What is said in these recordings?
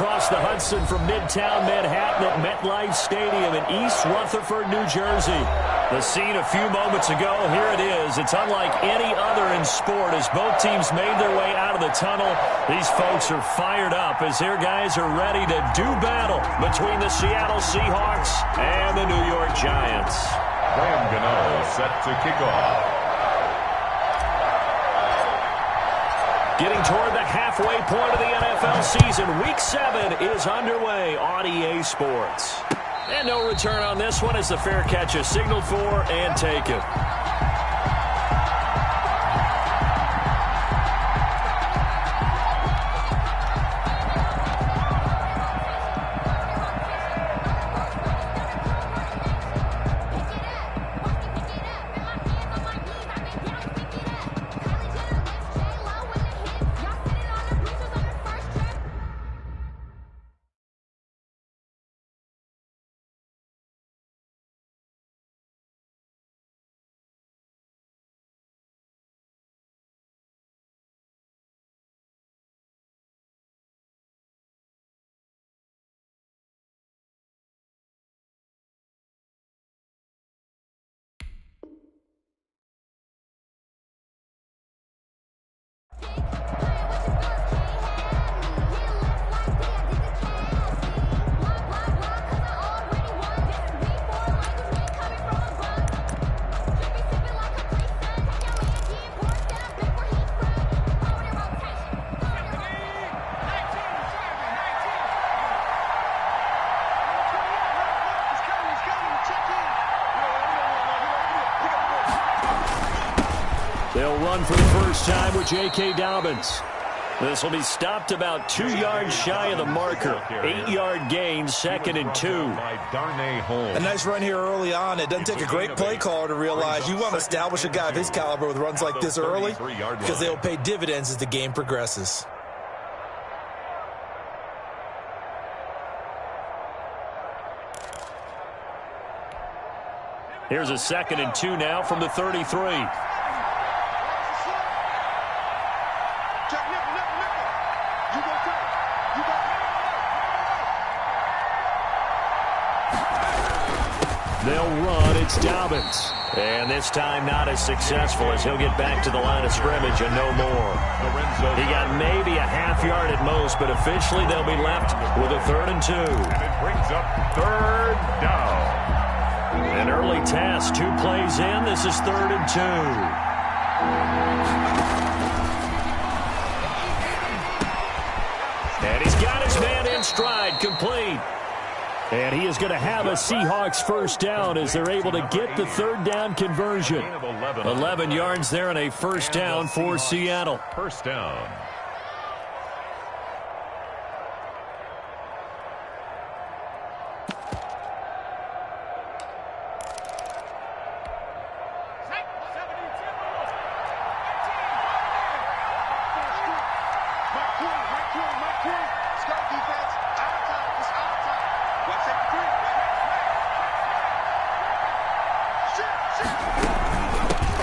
across the Hudson from Midtown Manhattan at MetLife Stadium in East Rutherford, New Jersey. The scene a few moments ago, here it is. It's unlike any other in sport as both teams made their way out of the tunnel. These folks are fired up as their guys are ready to do battle between the Seattle Seahawks and the New York Giants. Graham Gano set to kick off. Getting toward the halfway point of the NFL season, Week 7 is underway on EA Sports. And no return on this one as the fair catch is signaled for and taken. They'll run for the first time with J.K. Dobbins. This will be stopped about 2 yards shy of the marker. 8-yard gain, 2nd and 2. A nice run here early on. It doesn't take a great play caller to realize you want to establish a guy of his caliber with runs like this early because they'll pay dividends as the game progresses. Here's a 2nd and 2 now from the 33. They'll run. It's Dobbins. And this time not as successful as he'll get back to the line of scrimmage and no more. He got maybe a half yard at most, but officially they'll be left with a 3rd and 2. And it brings up 3rd down. An early task. 2 plays in. This is 3rd and 2. And he's got his man in stride, complete. And he is going to have a Seahawks first down as they're able to get the 3rd down conversion. 11 yards there and a first down for Seattle. First down.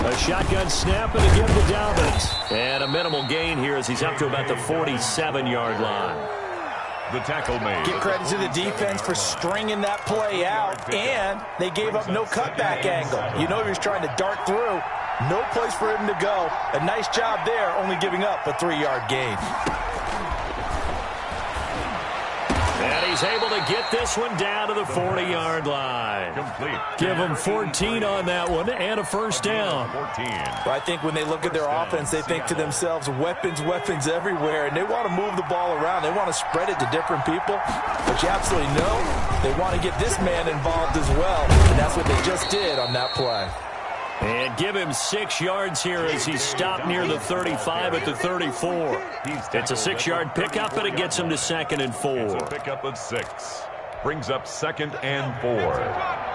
A shotgun snap and again to Dobbins. And a minimal gain here as he's up to about the 47-yard line. The tackle made. Get credit to the defense for stringing that play out, and they gave up no cutback angle. You know he was trying to dart through. No place for him to go. A nice job there, only giving up a 3-yard gain. And he's able to get this one down to the 40-yard line. Complete. Give him 14 on that one and a first down. 14. But I think when they look at their offense, they think to themselves, weapons everywhere, and they want to move the ball around. They want to spread it to different people. But you absolutely know they want to get this man involved as well, and that's what they just did on that play. And give him 6 yards here as he stopped near the 35 at the 34. It's a 6-yard pickup, but it gets him to 2nd and 4. It's a pickup of 6. Brings up 2nd and 4.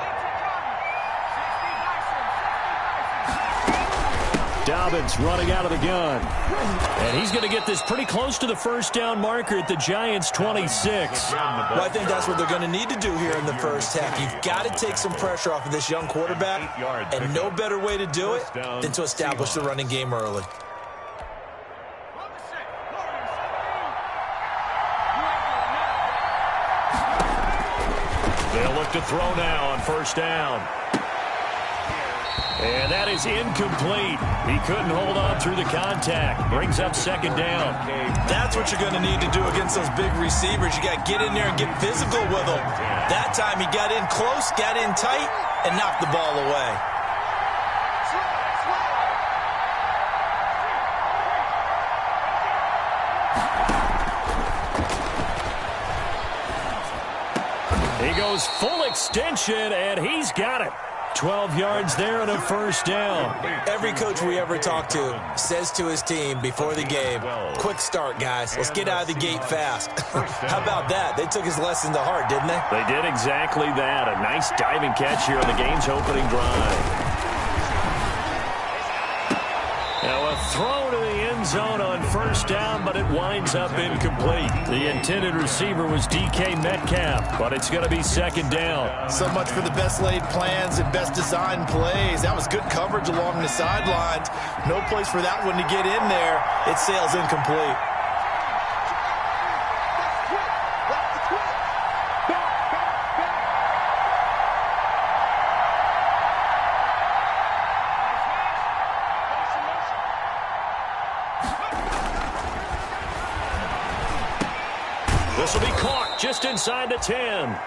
Dobbins running out of the gun. And he's going to get this pretty close to the first down marker at the Giants' 26. Well, I think that's what they're going to need to do here in the first half. You've got to take some pressure off of this young quarterback, and no better way to do it than to establish the running game early. look to throw now on first down. And that is incomplete. He couldn't hold on through the contact. Brings up second down. That's what you're going to need to do against those big receivers. You got to get in there and get physical with them. That time he got in close, got in tight, and knocked the ball away. He goes full extension, and he's got it. 12 yards there and a first down. Every coach we ever talk to says to his team before the game, quick start, guys. Let's get out of the gate fast. How about that? They took his lesson to heart, didn't they? They did exactly that. A nice diving catch here on the game's opening drive. Now a throw to the end zone on first down, but it winds up incomplete. The intended receiver was DK Metcalf, but it's going to be second down. So much for the best laid plans and best designed plays. That was good coverage along the sidelines. No place for that one to get in there. It sails incomplete. This will be caught just inside the 10.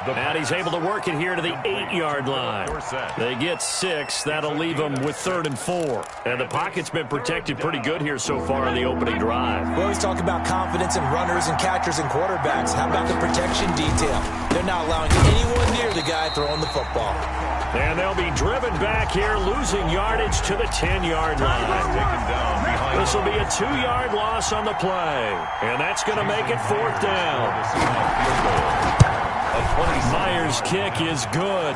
And he's able to work it here to the 8-yard line. They get 6. That'll leave them with 3rd and 4. And the pocket's been protected pretty good here so far in the opening drive. We always talk about confidence in runners and catchers and quarterbacks. How about the protection detail? They're not allowing anyone near the guy throwing the football. And they'll be driven back here, losing yardage to the 10-yard line. This will be a 2-yard loss on the play. And that's going to make it 4th down. Myers' kick is good.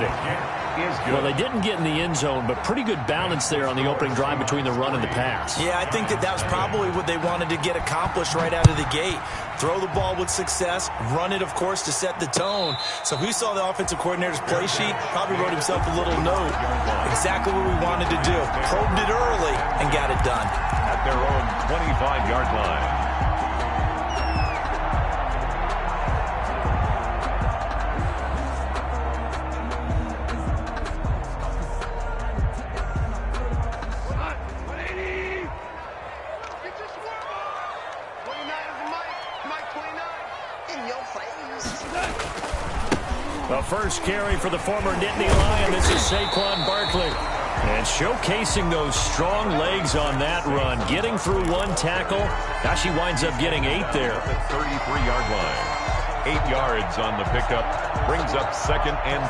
Well, they didn't get in the end zone, but pretty good balance there on the opening drive between the run and the pass. Yeah, I think that was probably what they wanted to get accomplished right out of the gate. Throw the ball with success, run it, of course, to set the tone. So who saw the offensive coordinator's play sheet? Probably wrote himself a little note. Exactly what we wanted to do. Probed it early and got it done. At their own 25-yard line. The first carry for the former Nittany Lion. This is Saquon Barkley. And showcasing those strong legs on that run. Getting through one tackle. Now she winds up getting 8 there. The 33-yard line. 8 yards on the pickup. Brings up 2nd and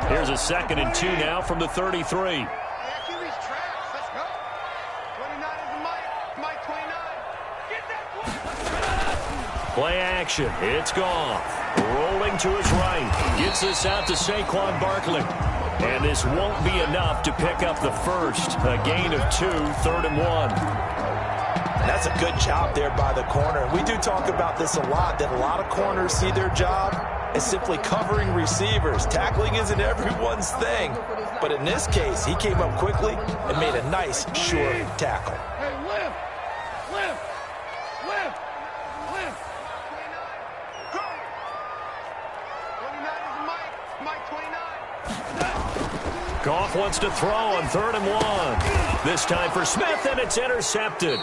2. Here's a 2nd and 2 now from the 33. Play action. It's gone. Rolling to his right. Gets this out to Saquon Barkley. And this won't be enough to pick up the first. A gain of 2, 3rd and 1. That's a good job there by the corner. We do talk about this a lot, that a lot of corners see their job as simply covering receivers. Tackling isn't everyone's thing. But in this case, he came up quickly and made a nice, sure tackle. Goff wants to throw on 3rd and 1. This time for Smith, and it's intercepted.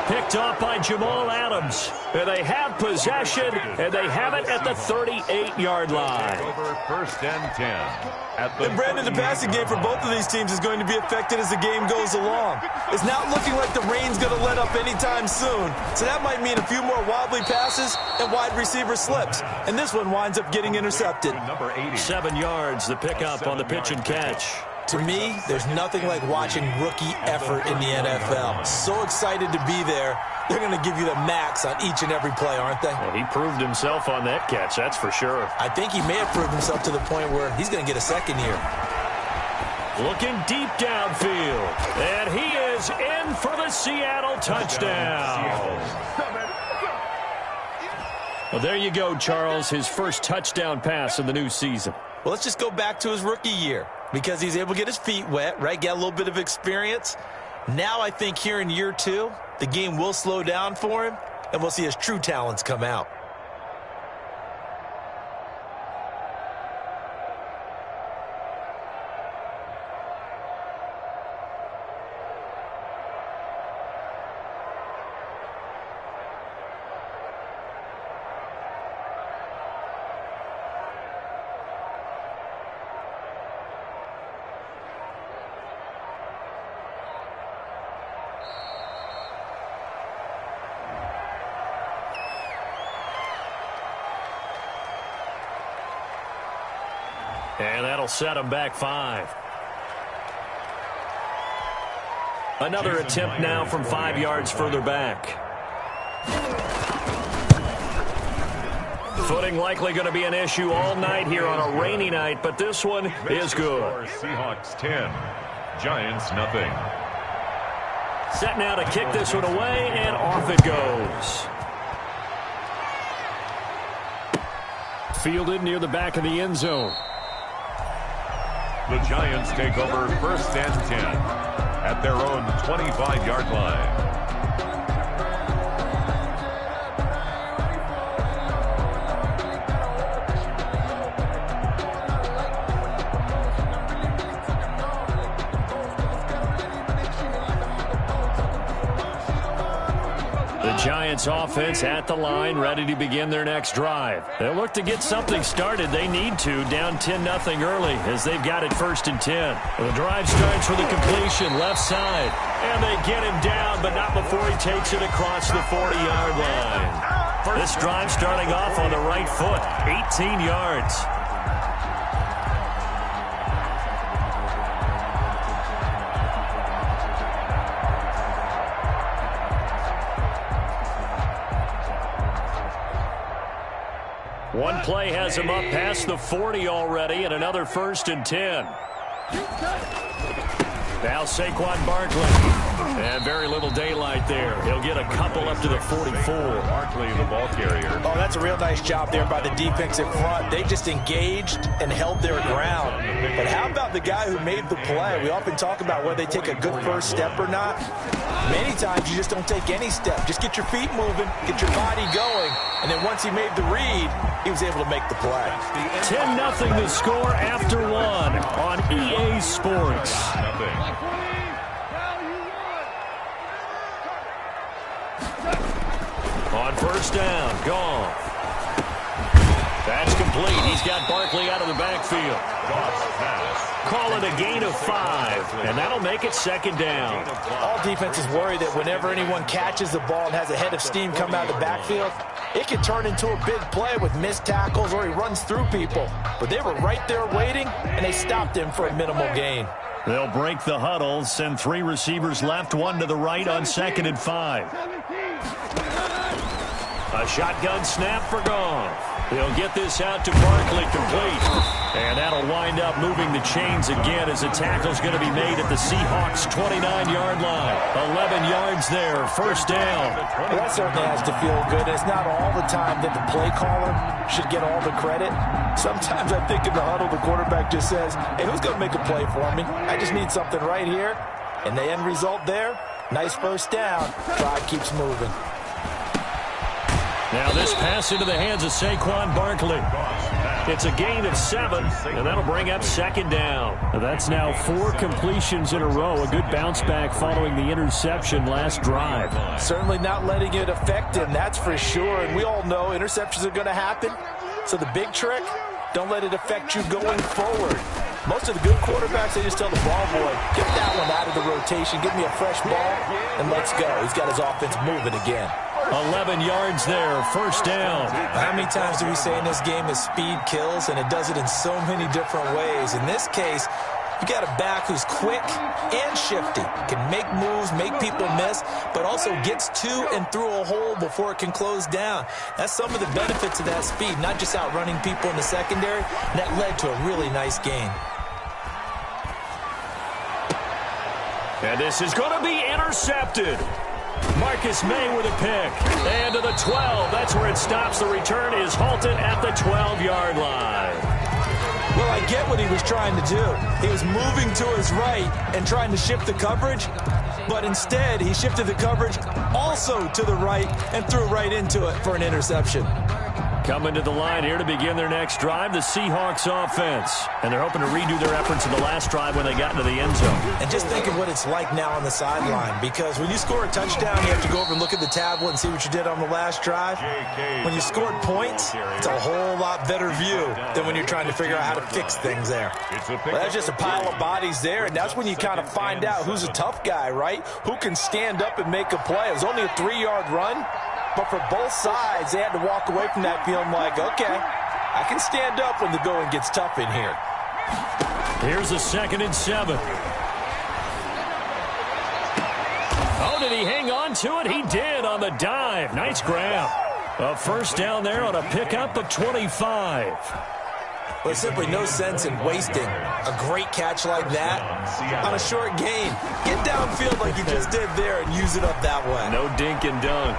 Picked off by Jamal Adams. And they have possession, and they have it at the 38-yard line. Over 1st and 10. And Brandon, the passing game for both of these teams is going to be affected as the game goes along. It's not looking like the rain's going to let up anytime soon. So that might mean a few more wobbly passes and wide receiver slips. And this one winds up getting intercepted. Number 80. 7 yards, the pickup on the pitch and catch. To me, there's nothing like watching rookie effort in the NFL. So excited to be there. They're going to give you the max on each and every play, aren't they? Well, he proved himself on that catch, that's for sure. I think he may have proved himself to the point where he's going to get a second here. Looking deep downfield. And he is in for the Seattle touchdown. Well, there you go, Charles. His first touchdown pass of the new season. Well, let's just go back to his rookie year because he's able to get his feet wet, right? Get a little bit of experience. Now I think here in year 2, the game will slow down for him, and we'll see his true talents come out. And that'll set them back 5. Another attempt now from 5 yards further back. Footing likely going to be an issue all night here on a rainy night, but this one is good. Seahawks 10, Giants nothing. Set now to kick this one away, and off it goes. Fielded near the back of the end zone. The Giants take over 1st and 10 at their own 25-yard line. Giants offense at the line, ready to begin their next drive. They'll look to get something started. They need to, down 10-0 early as they've got it 1st and 10. The drive starts with a completion, left side. And they get him down, but not before he takes it across the 40-yard line. This drive starting off on the right foot, 18 yards. One play has him up past the 40 already, and another 1st and 10. Now Saquon Barkley. And very little daylight there. He'll get a couple up to the 44. Barkley, the ball carrier. Oh, that's a real nice job there by the defense in front. They just engaged and held their ground. But how about the guy who made the play? We often talk about whether they take a good first step or not. Many times you just don't take any step. Just get your feet moving, get your body going, and then once he made the read, he was able to make the play. 10-0 the score after 1 on EA Sports. On 1st down, gone. That's complete. He's got Barkley out of the backfield. Call it a gain of 5, and that'll make it 2nd down. All defenses worry that whenever anyone catches the ball and has a head of steam come out of the backfield, it can turn into a big play with missed tackles or he runs through people. But they were right there waiting, and they stopped him for a minimal gain. They'll break the huddle, send 3 receivers left, 1 to the right on 2nd and 5. A shotgun snap for Goff. He'll get this out to Barkley, complete. And that'll wind up moving the chains again as the tackle's going to be made at the Seahawks' 29-yard line. 11 yards there, 1st down. Well, that certainly has to feel good. It's not all the time that the play caller should get all the credit. Sometimes I think in the huddle, the quarterback just says, hey, who's going to make a play for me? I just need something right here. And the end result there, nice 1st down. Drive keeps moving. Now this pass into the hands of Saquon Barkley. It's a gain of 7, and that'll bring up 2nd down. That's now 4 completions in a row. A good bounce back following the interception last drive. Certainly not letting it affect him, that's for sure. And we all know interceptions are going to happen. So the big trick, don't let it affect you going forward. Most of the good quarterbacks, they just tell the ball boy, get that one out of the rotation, give me a fresh ball, and let's go. He's got his offense moving again. 11 yards there, 1st down. How many times do we say in this game that speed kills, and it does it in so many different ways? In this case, you got a back who's quick and shifty, can make moves, make people miss, but also gets to and through a hole before it can close down. That's some of the benefits of that speed, not just outrunning people in the secondary. And that led to a really nice gain. And this is going to be intercepted. Marcus May with a pick. And to the 12. That's where it stops. The return is halted at the 12-yard line. Well, I get what he was trying to do. He was moving to his right and trying to shift the coverage, but instead he shifted the coverage also to the right and threw right into it for an interception. Coming to the line here to begin their next drive, the Seahawks offense. And they're hoping to redo their efforts in the last drive when they got into the end zone. And just think of what it's like now on the sideline, because when you score a touchdown, you have to go over and look at the tablet and see what you did on the last drive. When you scored points, it's a whole lot better view than when you're trying to figure out how to fix things there. Well, that's just a pile of bodies there, and that's when you kind of find out who's a tough guy, right? Who can stand up and make a play. It was only a 3-yard run. But for both sides, they had to walk away from that feeling like, okay, I can stand up when the going gets tough in here. Here's a 2nd and 7. Oh, did he hang on to it? He did on the dive. Nice grab. A first down there on a pickup of 25. Well, there's simply no sense in wasting a great catch like that on a short gain. Get downfield like you just did there and use it up that way. No dink and dunk.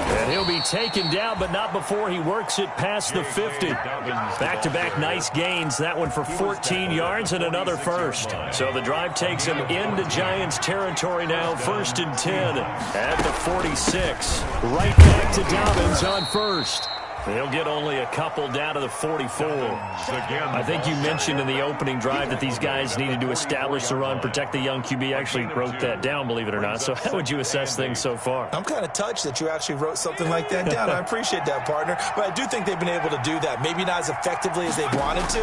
And he'll be taken down, but not before he works it past the 50. Back-to-back nice gains. That one for 14 yards and another first. So the drive takes him into Giants territory now. 1st and 10 at the 46. Right back to Dobbins on first. They'll get only a couple down to the 44. I think you mentioned in the opening drive that these guys needed to establish the run, protect the young QB. I actually wrote that down, believe it or not. So how would you assess things so far? I'm kind of touched that you actually wrote something like that down. I appreciate that, partner. But I do think they've been able to do that. Maybe not as effectively as they wanted to,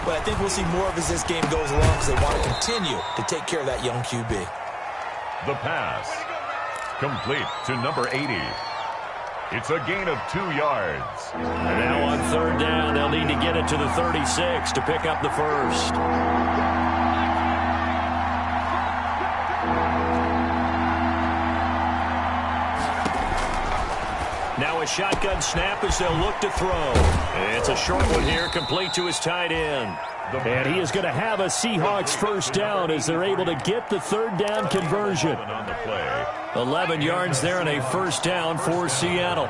but I think we'll see more of as this game goes along because they want to continue to take care of that young QB. The pass. Complete to number 80. It's a gain of 2 yards. And now on 3rd down, they'll need to get it to the 36 to pick up the first. Now a shotgun snap as they'll look to throw. It's a short one here, complete to his tight end. And he is going to have a Seahawks first down as they're able to get the 3rd down conversion. 11 yards there and a first down for Seattle.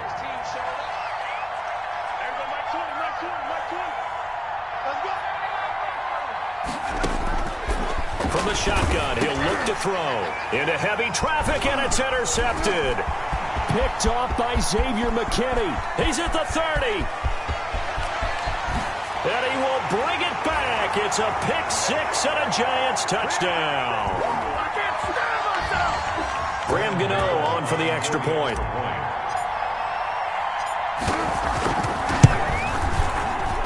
From the shotgun, he'll look to throw. Into heavy traffic, and it's intercepted. Picked off by Xavier McKinney. He's at the 30. And he will bring it back. It's a pick 6 and a Giants touchdown. Graham Gano on for the extra point.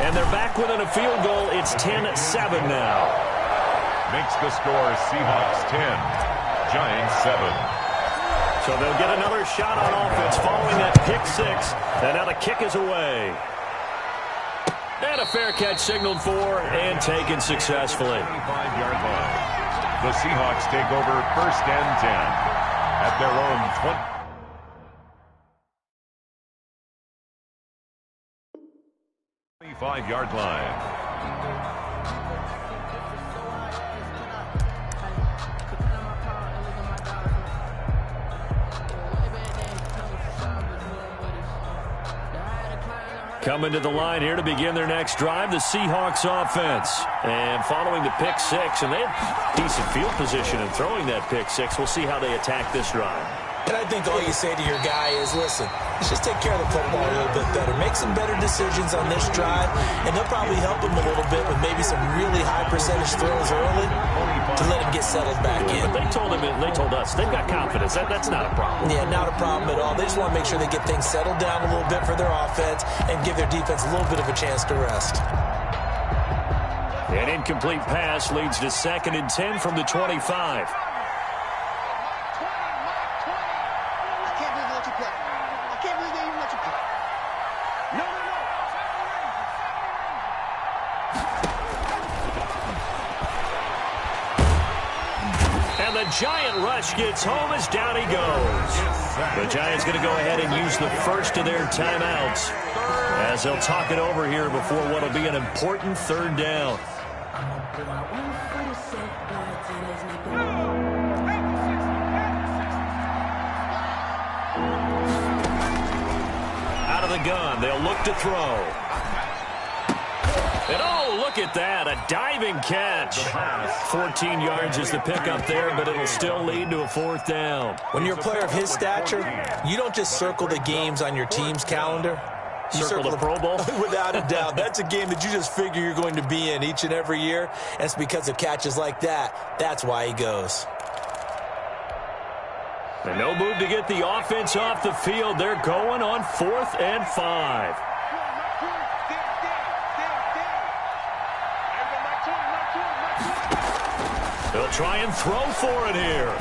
And they're back within a field goal. It's 10-7 now. Makes the score Seahawks 10, Giants 7. So they'll get another shot on offense following that pick 6. And now the kick is away. And a fair catch signaled for and taken successfully. 25-yard line. The Seahawks take over 1st and 10 at their own 25-yard line. Coming to the line here to begin their next drive, the Seahawks offense. And following the pick 6, and they have decent field position in throwing that pick 6. We'll see how they attack this drive. And I think all you say to your guy is, listen, let's just take care of the football a little bit better. Make some better decisions on this drive, and they'll probably help him a little bit with maybe some really high percentage throws early to let him get settled back in. But they told him, they told us, they've got confidence. That's not a problem. Yeah, not a problem at all. They just want to make sure they get things settled down a little bit for their offense and give their defense a little bit of a chance to rest. An incomplete pass leads to 2nd and 10 from the 25. Giant rush gets home as down he goes. The Giants going to go ahead and use the first of their timeouts as they'll talk it over here before what will be an important 3rd down. Out of the gun, they'll look to throw. And oh, look at that, a diving catch. 14 yards is the pickup there, but it'll still lead to a 4th down. When you're a player of his stature, you don't just circle the games on your team's calendar. You circle the Pro Bowl? Without a doubt. That's a game that you just figure you're going to be in each and every year. And it's because of catches like that. That's why he goes. And no move to get the offense off the field. They're going on 4th and 5. They'll try and throw for it here.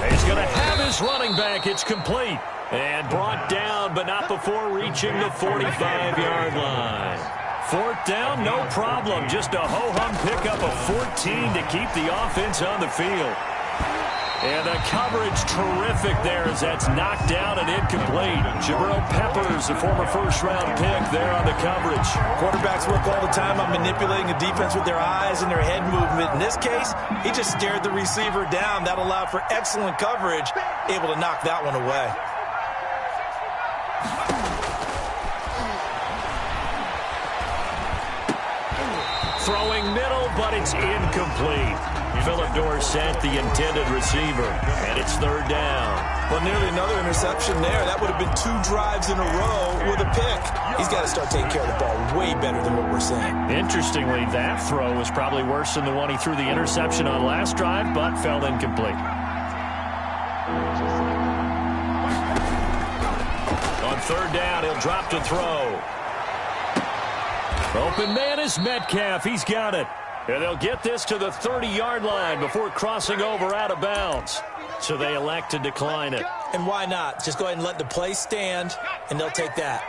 He's going to have his running back. It's complete. And brought down, but not before reaching the 45-yard line. Fourth down, no problem. Just a ho-hum pickup of 14 to keep the offense on the field. And the coverage terrific there as that's knocked down and incomplete. Jabril Peppers, a former first-round pick, there on the coverage. Quarterbacks work all the time on manipulating the defense with their eyes and their head movement. In this case, he just stared the receiver down. That allowed for excellent coverage, able to knock that one away. Throwing middle, but it's incomplete. Philip Dorsett, the intended receiver, and it's third down. Well, nearly another interception there. That would have been 2 drives in a row with a pick. He's got to start taking care of the ball way better than what we're seeing. Interestingly, that throw was probably worse than the one he threw the interception on last drive, but fell incomplete. On third down, he'll drop to throw. Open man is Metcalf. He's got it. And they'll get this to the 30-yard line before crossing over out of bounds. So they elect to decline it. And why not? Just go ahead and let the play stand, and they'll take that.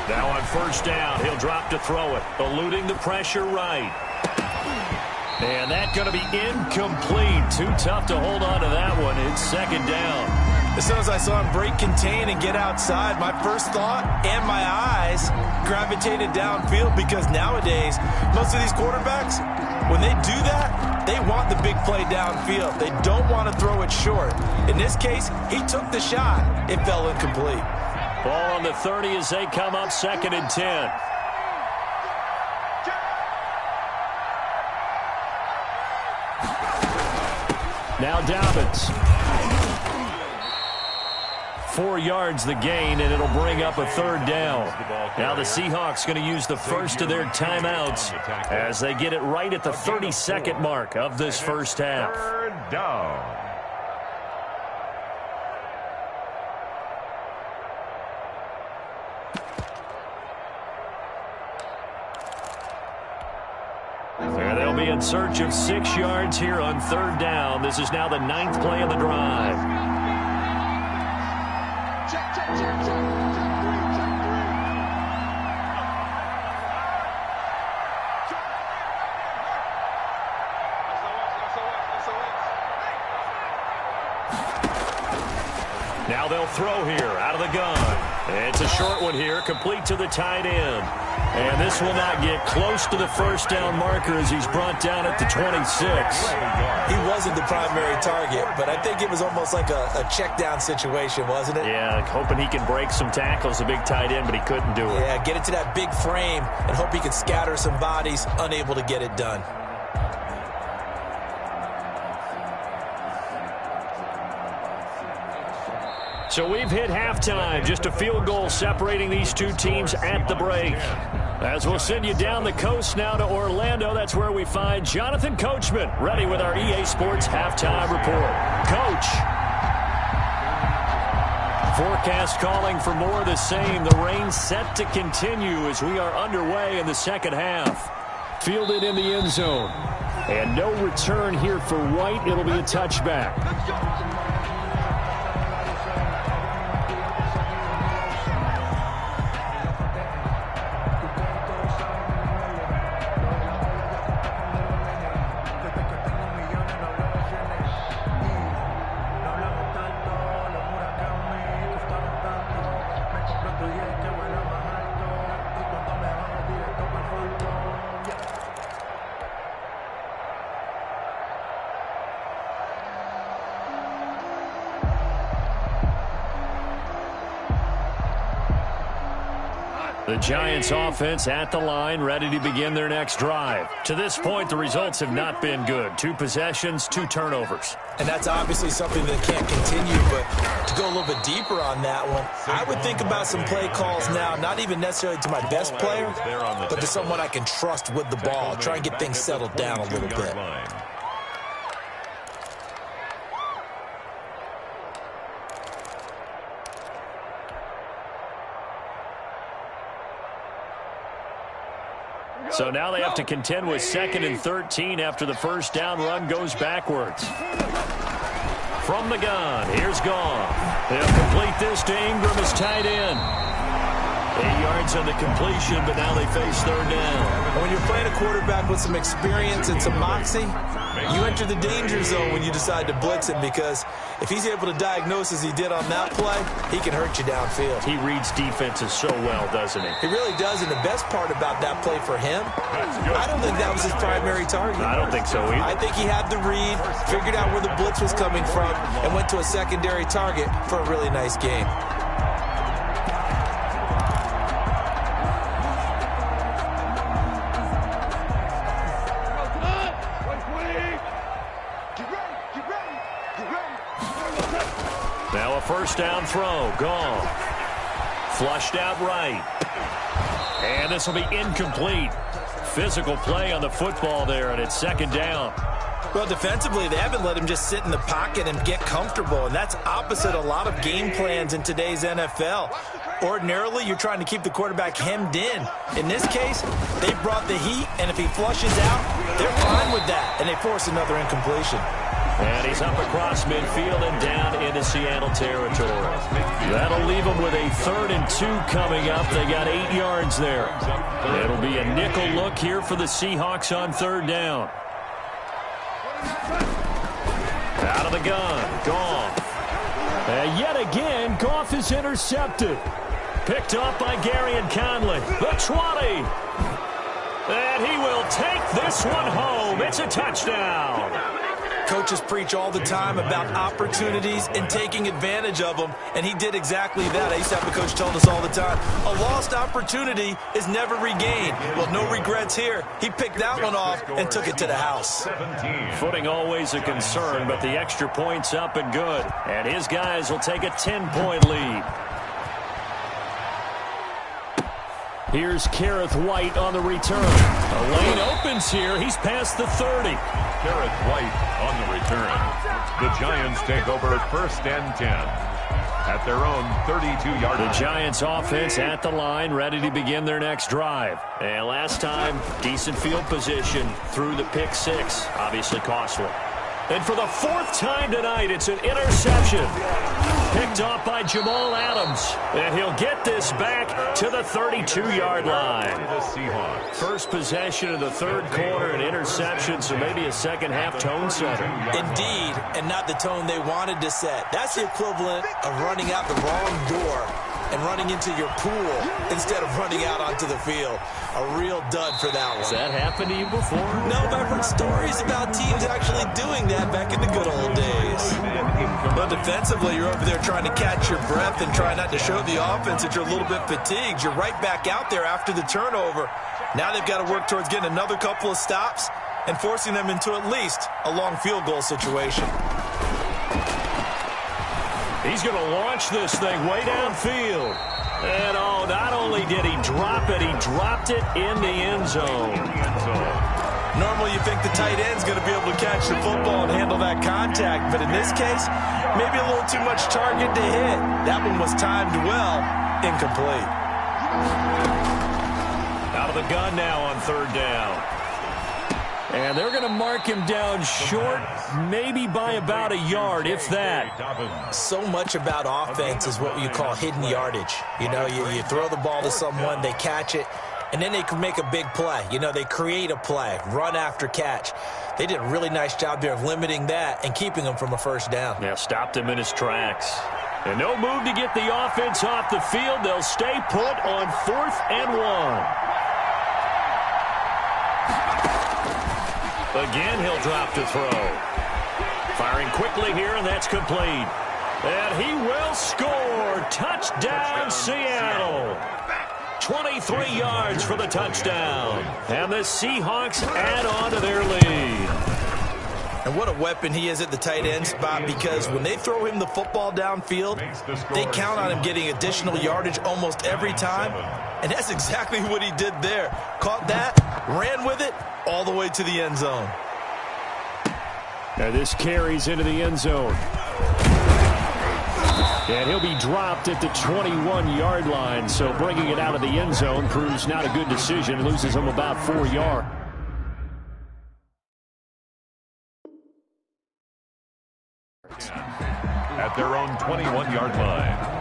Now on first down, he'll drop to throw it, eluding the pressure right. And that's going to be incomplete. Too tough to hold on to that one. It's second down. As soon as I saw him break contain and get outside, my first thought and my eyes gravitated downfield, because nowadays, most of these quarterbacks, when they do that, they want the big play downfield. They don't want to throw it short. In this case, he took the shot. It fell incomplete. Ball on the 30 as they come up second and 10. Now Dobbins. 4 yards the gain, and it'll bring up a third down. Now the Seahawks going to use the first of their timeouts as they get it right at the 32nd mark of this first half. Third down. They'll be in search of 6 yards here on third down. This is now the 9th play of the drive. Check, check, check, check, check 3, check 3. Now they'll throw here out of the gun. It's a short one here, complete to the tight end. And this will not get close to the first down marker as he's brought down at the 26. He wasn't the primary target, but I think it was almost like a check down situation, wasn't it? Yeah, hoping he can break some tackles, a big tight end, but he couldn't do it. Yeah, get it to that big frame and hope he can scatter some bodies, unable to get it done. So we've hit halftime, just a field goal separating these two teams at the break. As we'll send you down the coast now to Orlando, that's where we find Jonathan Coachman, ready with our EA Sports halftime report. Coach. Forecast calling for more of the same. The rain set to continue as we are underway in the second half. Fielded in the end zone. And no return here for White. It'll be a touchback. The Giants offense at the line, ready to begin their next drive. To this point, the results have not been good. 2 possessions, 2 turnovers. And that's obviously something that can't continue, but to go a little bit deeper on that one, I would think about some play calls now, not even necessarily to my best player, but to someone I can trust with the ball. Try and get things settled down a little bit. So now they have to contend with 2nd and 13 after the first down run goes backwards. From the gun, here's Goff. They'll complete this to Ingram as tight end. 8 yards on the completion, but now they face 3rd down. When you're playing a quarterback with some experience and some moxie, you enter the danger zone when you decide to blitz him, because if he's able to diagnose as he did on that play, he can hurt you downfield. He reads defenses so well, doesn't he? He really does, and the best part about that play for him, I don't think that was his primary target. I don't think so either. I think he had the read, figured out where the blitz was coming from, and went to a secondary target for a really nice game. Now a first down throw. Gone. Flushed out right. And this will be incomplete. Physical play on the football there, and it's 2nd down. Well, defensively, they haven't let him just sit in the pocket and get comfortable, and that's opposite a lot of game plans in today's NFL. Ordinarily, you're trying to keep the quarterback hemmed in. In this case, they brought the heat, and if he flushes out, they're fine with that, and they force another incompletion. And he's up across midfield and down into Seattle territory. That'll leave them with a 3rd and 2 coming up. They got 8 yards there. It'll be a nickel look here for the Seahawks on 3rd down. Out of the gun, Goff. And yet again, Goff is intercepted. Picked up by Garyon Conley. The 20. And he will take this one home. It's a touchdown. Coaches preach all the time about opportunities and taking advantage of them, and he did exactly that. I used to have a coach told us all the time, a lost opportunity is never regained. Well, no regrets here. He picked that one off and took it to the house. Footing always a concern, but the extra point's up and good. And his guys will take a 10-point lead. Here's Kareth White on the return. A lane opens here. He's past the 30. Kareth White on the return. The Giants take over 1st and 10 at their own 32-yard line. The Giants offense at the line, ready to begin their next drive. And last time, decent field position through the pick 6. Obviously costly. And for the 4th time tonight, it's an interception. Picked off by Jamal Adams. And he'll get this back to the 32-yard line. First possession of the 3rd quarter, an interception, so maybe a second-half tone setter. Indeed, and not the tone they wanted to set. That's the equivalent of running out the wrong door and running into your pool instead of running out onto the field. A real dud for that one. Has that happened to you before? No, but I've heard stories about teams actually doing that back in the good old days. But defensively, you're over there trying to catch your breath and try not to show the offense that you're a little bit fatigued. You're right back out there after the turnover. Now they've got to work towards getting another couple of stops and forcing them into at least a long field goal situation. He's going to launch this thing way downfield. And, oh, not only did he drop it, he dropped it in the end zone. Normally you think the tight end's going to be able to catch the football and handle that contact, but in this case, maybe a little too much target to hit. That one was timed well, incomplete. Out of the gun now on 3rd down. And they're going to mark him down short, maybe by about a yard, if that. So much about offense is what you call hidden yardage. You know, you throw the ball to someone, they catch it, and then they can make a big play. You know, they create a play, run after catch. They did a really nice job there of limiting that and keeping him from a 1st down. Yeah, stopped him in his tracks. And no move to get the offense off the field. They'll stay put on 4th and 1. Again, he'll drop to throw. Firing quickly here, and that's complete. And he will score. Touchdown, Seattle. 23 yards for the touchdown. And the Seahawks add on to their lead. And what a weapon he is at the tight end spot, because when they throw him the football downfield, they count on him getting additional yardage almost every time. And that's exactly what he did there. Caught that, ran with it, all the way to the end zone. Now this carries into the end zone. And he'll be dropped at the 21-yard line. So bringing it out of the end zone proves not a good decision. Loses him about 4 yards. At their own 21-yard line.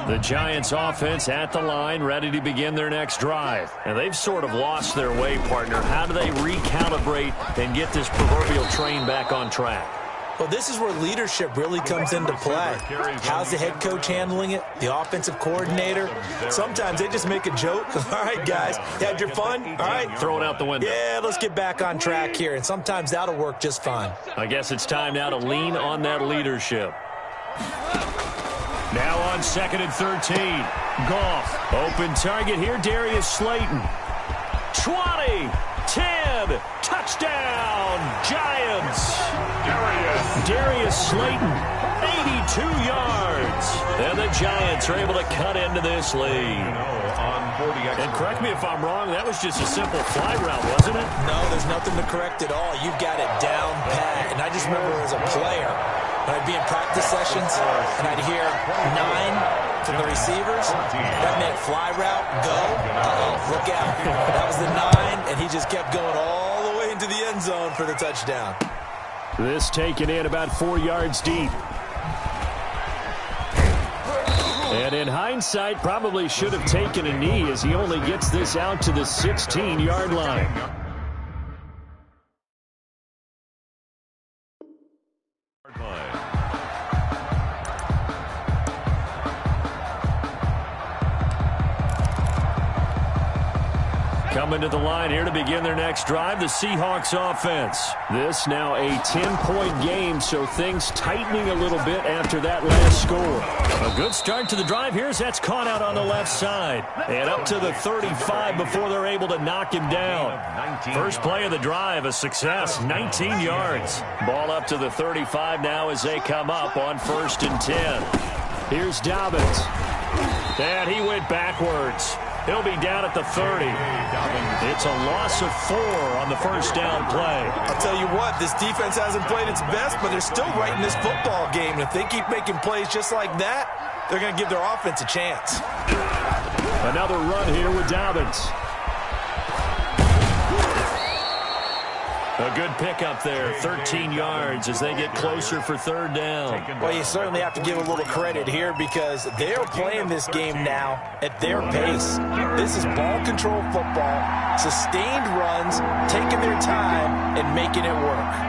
The Giants offense at the line, ready to begin their next drive. And they've sort of lost their way, partner. How do they recalibrate and get this proverbial train back on track? Well, this is where leadership really comes into play. How's the head coach handling it? The offensive coordinator? Sometimes they just make a joke. All right, guys, you had your fun? All right. Throw it out the window. Yeah, let's get back on track here. And sometimes that'll work just fine. I guess it's time now to lean on that leadership. Now on 2nd and 13. Goff. Open target here, Darius Slayton. 20, 10, touchdown, Giants. Darius Slayton, 82 yards. And the Giants are able to cut into this lead. And correct me if I'm wrong, that was just a simple fly route, wasn't it? No, there's nothing to correct at all. You've got it down pat. And I just remember as a player, when I'd be in practice sessions and I'd hear 9 from the receivers, that meant fly route, go, look out. That was the 9, and he just kept going all the way into the end zone for the touchdown. This taken in about 4 yards deep. And in hindsight, probably should have taken a knee as he only gets this out to the 16-yard line. Coming to the line here to begin their next drive, the Seahawks offense. This now a 10-point game, so things tightening a little bit after that last score. A good start to the drive here as that's caught out on the left side. And up to the 35 before they're able to knock him down. First play of the drive, a success, 19 yards. Ball up to the 35 now as they come up on 1st and 10. Here's Dobbins. And he went backwards. He'll be down at the 30. It's a loss of 4 on the first down play. I'll tell you what, this defense hasn't played its best, but they're still right in this football game. And if they keep making plays just like that, they're going to give their offense a chance. Another run here with Dobbins. A good pickup there, 13 yards as they get closer for 3rd down. Well, you certainly have to give a little credit here because they're playing this game now at their pace. This is ball control football, sustained runs, taking their time, and making it work.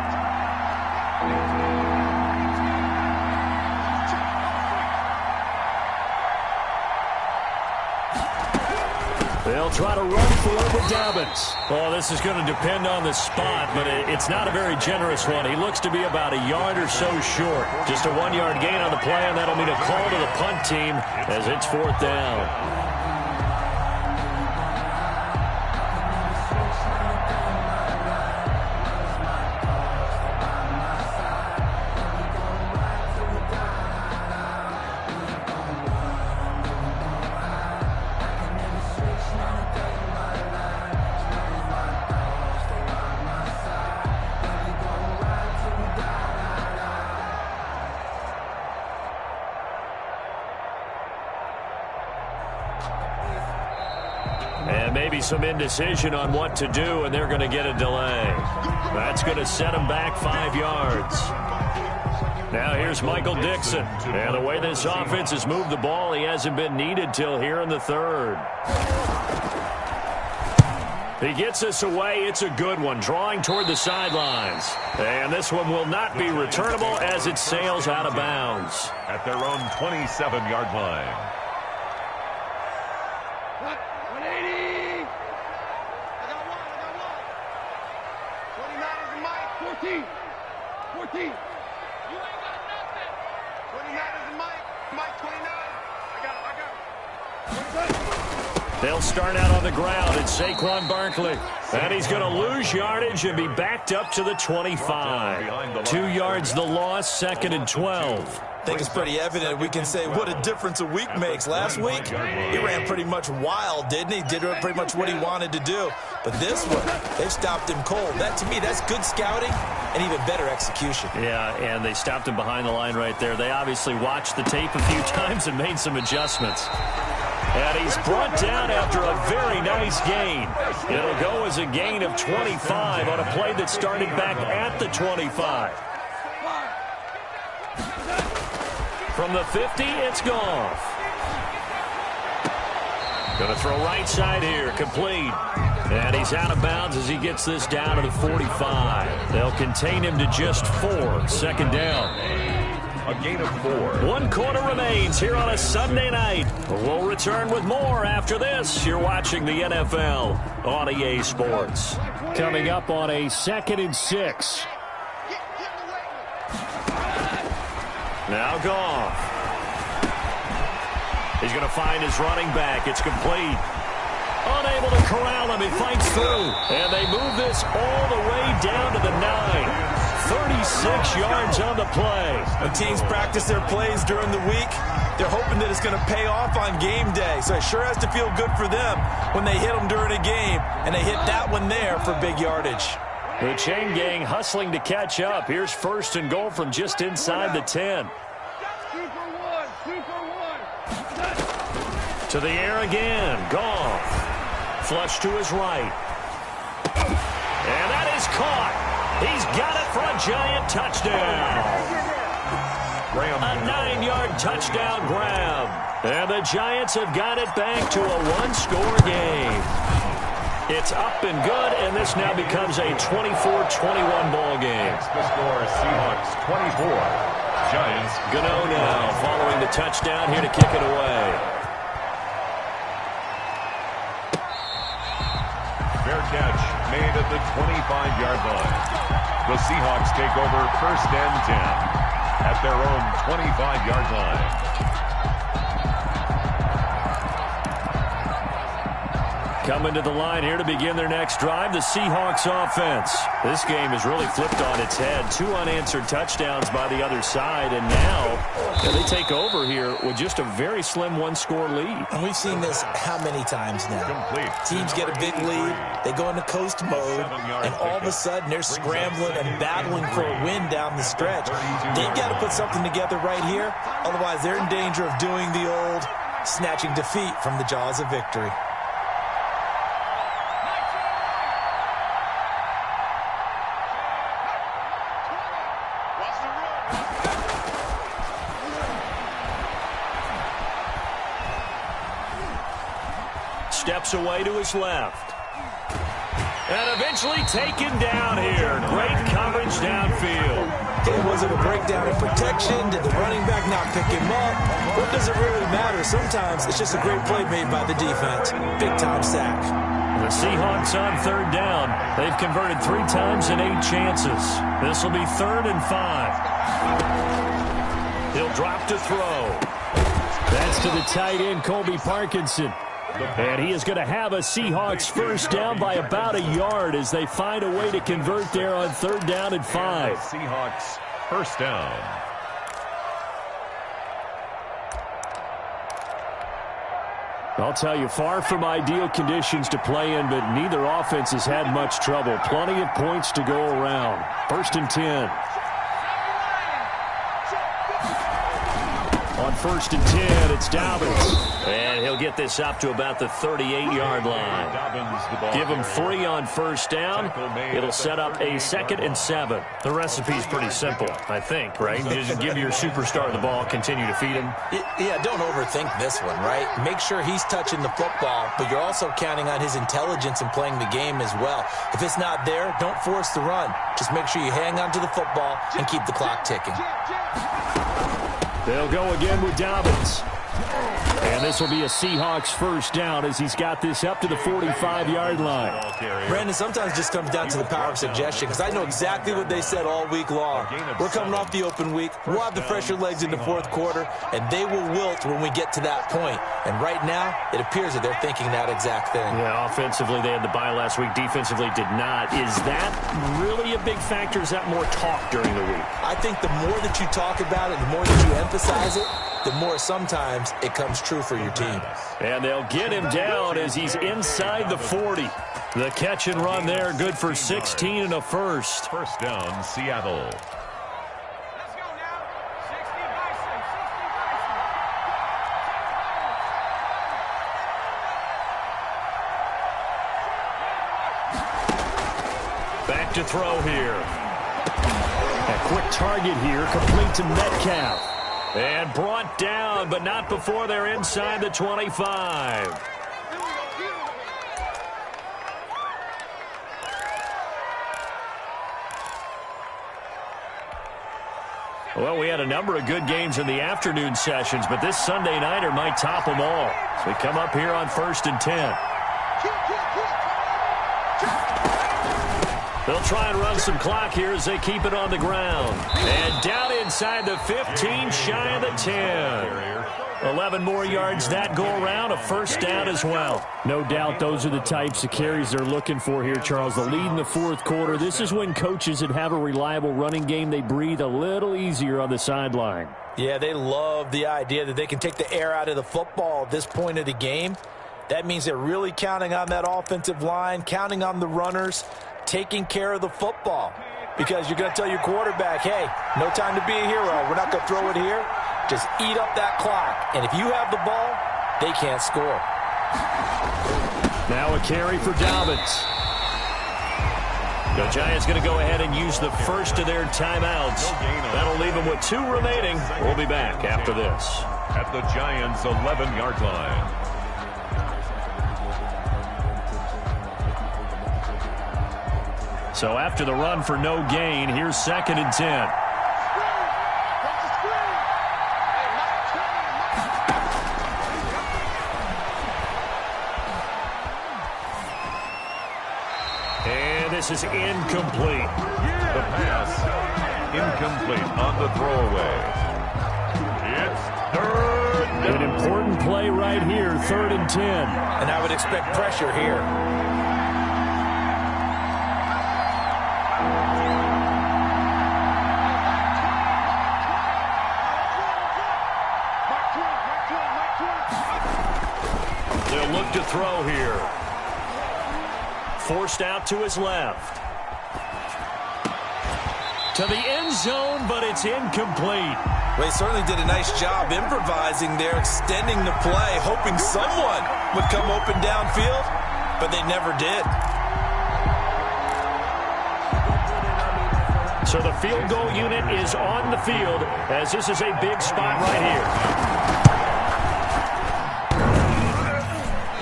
They'll try to run for it with Dobbins. Well, this is going to depend on the spot, but it's not a very generous one. He looks to be about a yard or so short. Just a 1-yard gain on the play, and that'll mean a call to the punt team as it's 4th down. And maybe some indecision on what to do, and they're going to get a delay. That's going to set them back 5 yards. Now here's Michael Dixon. And the way this offense has moved the ball, he hasn't been needed till here in the 3rd. He gets us away. It's a good one, drawing toward the sidelines. And this one will not be returnable as it sails out of bounds. At their own 27-yard line. 180. I got one. 29 is the mic. 14. You ain't got nothing. 29 is the mic. Mike 29. I got it. They'll start out on the ground. It's Saquon Barkley. And he's going to lose yardage and be backed up to the 25. 2 yards the loss, 2nd and 12. I think it's pretty evident. We can say what a difference a week makes. Last week, he ran pretty much wild, didn't he? Did pretty much what he wanted to do. But this one, they've stopped him cold. That, to me, that's good scouting and even better execution. Yeah, and they stopped him behind the line right there. They obviously watched the tape a few times and made some adjustments. And he's brought down after a very nice gain. It'll go as a gain of 25 on a play that started back at the 25. From the 50, it's Goff. Going to throw right side here, complete. And he's out of bounds as he gets this down to the 45. They'll contain him to just 4. 2nd down. A gain of 4. 1 quarter remains here on a Sunday night. We'll return with more after this. You're watching the NFL on EA Sports. Coming up on a 2nd and 6. Now Goff. He's going to find his running back. It's complete. Unable to corral him. He fights through. And they move this all the way down to the 9. 36 yards on the play. When teams practice their plays during the week, they're hoping that it's going to pay off on game day. So it sure has to feel good for them when they hit them during a game. And they hit that one there for big yardage. The chain gang hustling to catch up. Here's 1st and goal from just inside the 10. To the air again. Goff. Flush to his right. And that is caught. He's got it for a giant touchdown. A 9-yard touchdown grab. And the Giants have got it back to a 1-score game. It's up and good, and this now becomes a 24-21 ball game. The score, Seahawks 24. Giants. Gano now following the touchdown here to kick it away. Fair catch made at the 25-yard line. The Seahawks take over 1st and 10 at their own 25-yard line. Coming to the line here to begin their next drive, the Seahawks offense. This game has really flipped on its head. 2 unanswered touchdowns by the other side, and now they take over here with just a very slim 1-score lead. And we've seen this how many times now? Complete. Teams get a big lead, they go into coast mode, and all of a sudden they're scrambling and battling for a win down the stretch. They've got to put something together right here, otherwise they're in danger of doing the old snatching defeat from the jaws of victory. Steps away to his left. And eventually taken down here. Great coverage downfield. Okay, was it a breakdown in protection? Did the running back not pick him up? What does it really matter? Sometimes it's just a great play made by the defense. Big-time sack. The Seahawks on 3rd down. They've converted 3 times in 8 chances. This will be 3rd and 5. He'll drop to throw. That's to the tight end, Colby Parkinson. And he is going to have a Seahawks 1st down by about a yard as they find a way to convert there on 3rd down and 5. Seahawks 1st down. I'll tell you, far from ideal conditions to play in, but neither offense has had much trouble. Plenty of points to go around. 1st and 10. On 1st and 10, it's Dobbins. And he'll get this up to about the 38-yard line. Give him 3 on 1st down. It'll set up a 2nd and 7. The recipe's pretty simple, I think, right? You just give your superstar the ball, continue to feed him. Yeah, don't overthink this one, right? Make sure he's touching the football, but you're also counting on his intelligence in playing the game as well. If it's not there, don't force the run. Just make sure you hang on to the football and keep the clock ticking. They'll go again with Dobbins. And this will be a Seahawks first down as he's got this up to the 45-yard line. Brandon, sometimes it just comes down to the power of suggestion, because I know exactly what they said all week long. We're coming off the open week. We'll have the fresher legs in the fourth quarter, and they will wilt when we get to that point. And right now, it appears that they're thinking that exact thing. Yeah, offensively, they had the bye last week. Defensively, did not. Is that really a big factor? Is that more talk during the week? I think the more that you talk about it, the more that you emphasize it, the more sometimes it comes true for your team. And they'll get him down as he's inside the 40. The catch and run there, good for 16 and a first. First down, Seattle. Let's go now. 60 Bison. 60 Bison. Back to throw here. A quick target here, complete to Metcalf. And brought down, but not before they're inside the 25. Well, we had a number of good games in the afternoon sessions, but this Sunday nighter might top them all. So we come up here on 1st and 10. They'll try and run some clock here as they keep it on the ground. And down inside the 15, shy of the 10. 11 more yards that go around, a first down as well. No doubt those are the types of carries they're looking for here, Charles. The lead in the fourth quarter. This is when coaches that have a reliable running game, they breathe a little easier on the sideline. Yeah, they love the idea that they can take the air out of the football at this point of the game. That means they're really counting on that offensive line, counting on the runners, taking care of the football, because you're going to tell your quarterback, hey, no time to be a hero. We're not going to throw it here. Just eat up that clock. And if you have the ball, they can't score. Now a carry for Dobbins. The Giants going to go ahead and use the first of their timeouts. That'll leave them with 2 remaining. We'll be back after this. At the Giants' 11-yard line. So after the run for no gain, here's 2nd and 10. And this is incomplete. The pass, incomplete on the throwaway. It's 3rd down. An important play right here, 3rd and 10. And I would expect pressure here. They'll look to throw here. Forced out to his left. To the end zone, but it's incomplete. Well, he certainly did a nice job improvising there, extending the play, hoping someone would come open downfield, but they never did. So the field goal unit is on the field as this is a big spot right here.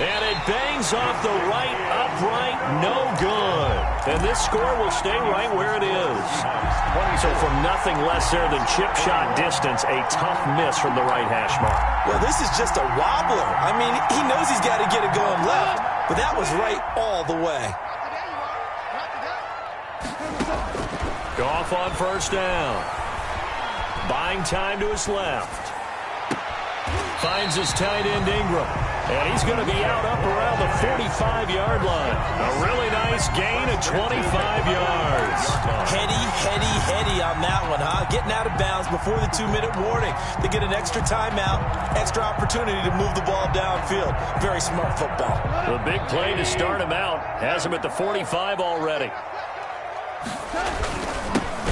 And it bangs off the right upright, no good. And this score will stay right where it is. So from nothing less there than chip shot distance, a tough miss from the right hash mark. Well, this is just a wobbler. I mean, he knows he's got to get it going left, but that was right all the way. Goff on first down. Buying time to his left. Finds his tight end Ingram. And he's going to be out up around the 45-yard line. A really nice gain of 25 yards. Heady on that one, huh? Getting out of bounds before the 2-minute warning. They get an extra timeout, extra opportunity to move the ball downfield. Very smart football. The big play to start him out. Has him at the 45 already.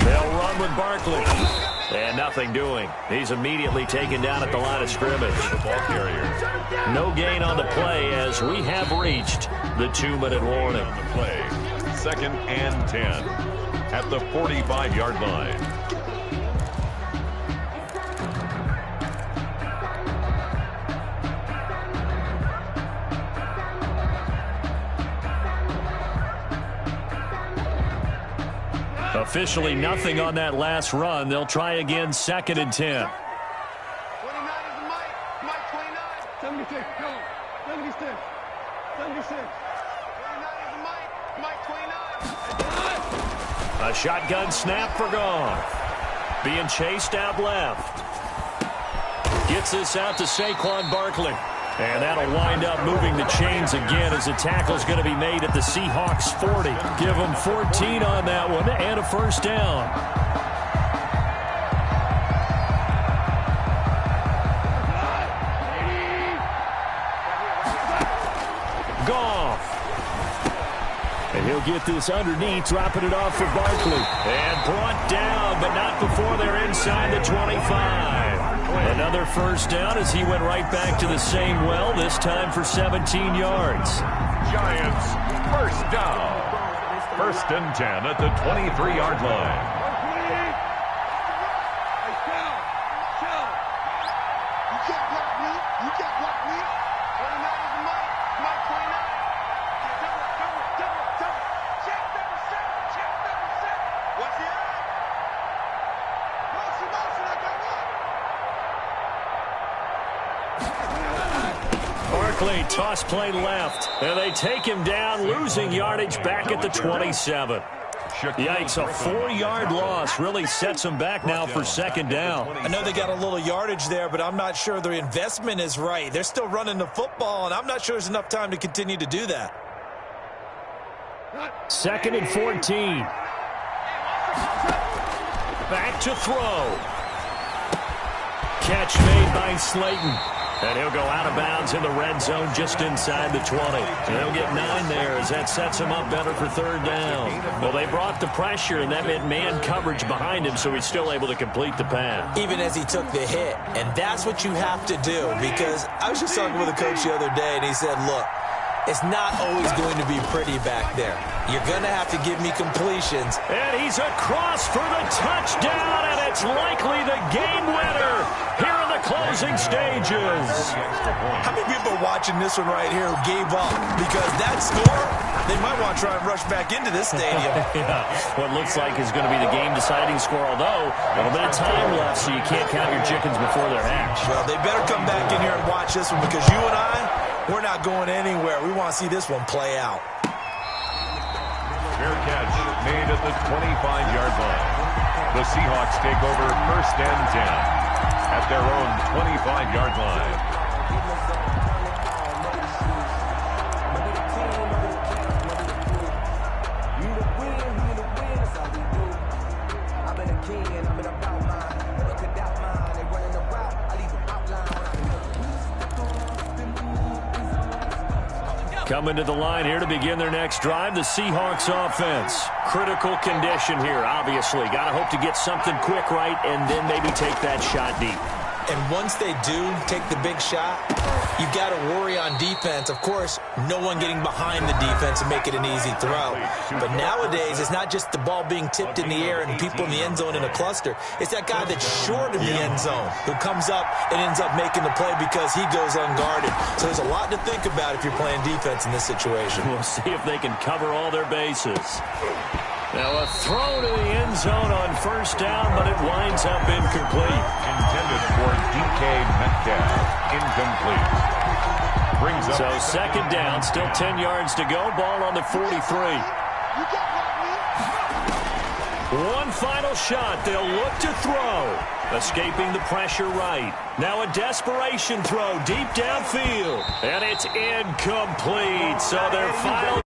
They'll run with Barkley. And nothing doing. He's immediately taken down at the line of scrimmage. The ball carrier. No gain on the play as we have reached the 2-minute warning. On the play. 2nd and 10 at the 45-yard line. Officially nothing on that last run. They'll try again 2nd and 10. 29 is the mic. Mike 29. 76, go. 76. 76. 29 is Mike 29. A shotgun snap for Goff. Being chased out left. Gets this out to Saquon Barkley. And that'll wind up moving the chains again as the tackle's going to be made at the Seahawks 40. Give them 14 on that one and a first down. Goff. And he'll get this underneath, dropping it off for Barkley. And brought down, but not before they're inside the 25. Another first down as he went right back to the same well, this time for 17 yards. Giants, first down. 1st and 10 at the 23-yard line. Toss play left, and they take him down, losing yardage back at the 27. Yikes, a 4-yard loss really sets them back now for 2nd down. I know they got a little yardage there, but I'm not sure their investment is right. They're still running the football, and I'm not sure there's enough time to continue to do that. 2nd and 14. Back to throw. Catch made by Slayton. And he'll go out of bounds in the red zone just inside the 20. And they'll get 9 there as that sets him up better for 3rd down. Well, they brought the pressure, and that meant man coverage behind him, so he's still able to complete the pass. Even as he took the hit. And that's what you have to do, because I was just talking with a coach the other day, and he said, look, it's not always going to be pretty back there. You're going to have to give me completions. And he's across for the touchdown, and it's likely the game winner here in the closing stages. How many people are watching this one right here who gave up? Because that score, they might want to try and rush back into this stadium. Yeah, what looks like is going to be the game-deciding score, although a little bit of time left, so you can't count your chickens before they're hatched. Well, they better come back in here and watch this one, because you and we're not going anywhere. We want to see this one play out. Fair catch made at the 25-yard line. The Seahawks take over 1st and 10 at their own 25-yard line. Coming to the line here to begin their next drive, the Seahawks offense. Critical condition here, obviously. Got to hope to get something quick right and then maybe take that shot deep. And once they do take the big shot, you've got to worry on defense. Of course, no one getting behind the defense and make it an easy throw. But nowadays, it's not just the ball being tipped in the air and people in the end zone in a cluster. It's that guy that's short in the end zone who comes up and ends up making the play because he goes unguarded. So there's a lot to think about if you're playing defense in this situation. We'll see if they can cover all their bases. Now a throw to the end zone on 1st down, but it winds up incomplete. Intended for DK Metcalf. Incomplete. Brings up. So 2nd down, still 10 yards to go. Ball on the 43. One final shot. They'll look to throw. Escaping the pressure right. Now a desperation throw deep downfield. And it's incomplete. So their final